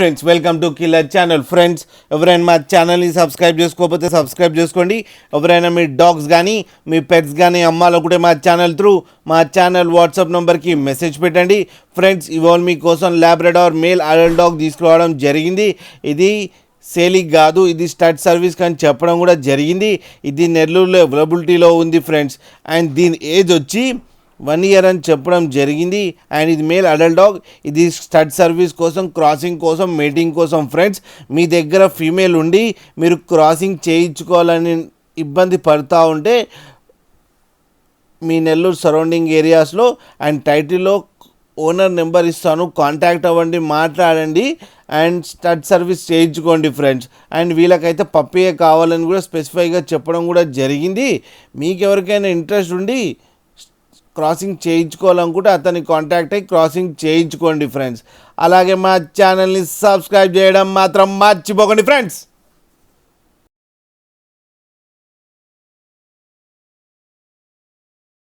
Friends welcome to killer channel. Friends ఎవరైనా మా ఛానల్ని సబ్స్క్రైబ్ చేసుకోకపోతే సబ్స్క్రైబ్ చేసుకోండి. ఎవరైనా మీ డాగ్స్ కానీ మీ పెట్స్ కానీ అమ్మాలనుకుంటే మా ఛానల్ త్రూ మా ఛానల్ వాట్సాప్ నెంబర్కి మెసేజ్ పెట్టండి. ఫ్రెండ్స్ ఇవాళ మీకోసం లాబ్రడార్ మేల్ అడల్ట్ డాగ్ తీసుకురావడం జరిగింది. ఇది సేలింగ్ కాదు, ఇది స్టడ్ సర్వీస్ కానీ చెప్పడం కూడా జరిగింది. ఇది నెల్లూరులో అవైలబిలిటీలో ఉంది ఫ్రెండ్స్. అండ్ దీని ఏజ్ వచ్చి 1 year అని చెప్పడం జరిగింది. అండ్ ఇది మేల్ అడల్ట్ డాగ్. ఇది స్టడ్ సర్వీస్ కోసం, క్రాసింగ్ కోసం, మేటింగ్ కోసం. ఫ్రెండ్స్ మీ దగ్గర ఫీమేల్ ఉండి మీరు క్రాసింగ్ చేయించుకోవాలని ఇబ్బంది పడుతూ ఉంటే మీ నెల్లూరు సరౌండింగ్ ఏరియాస్లో అండ్ టైటిల్లో ఓనర్ నెంబర్ ఇస్తాను, కాంటాక్ట్ అవ్వండి, మాట్లాడండి అండ్ స్టడ్ సర్వీస్ చేయించుకోండి ఫ్రెండ్స్. అండ్ వీళ్ళకైతే పప్పియే కావాలని కూడా స్పెసిఫైగా చెప్పడం కూడా జరిగింది. మీకు ఎవరికైనా ఇంట్రెస్ట్ ఉండి క్రాసింగ్ చేయించుకోవాలనుకుంటే అతన్ని కాంటాక్ట్ అయ్యి క్రాసింగ్ చేయించుకోండి ఫ్రెండ్స్. అలాగే మా ఛానల్ని సబ్స్క్రైబ్ చేయడం మాత్రం మర్చిపోకండి ఫ్రెండ్స్.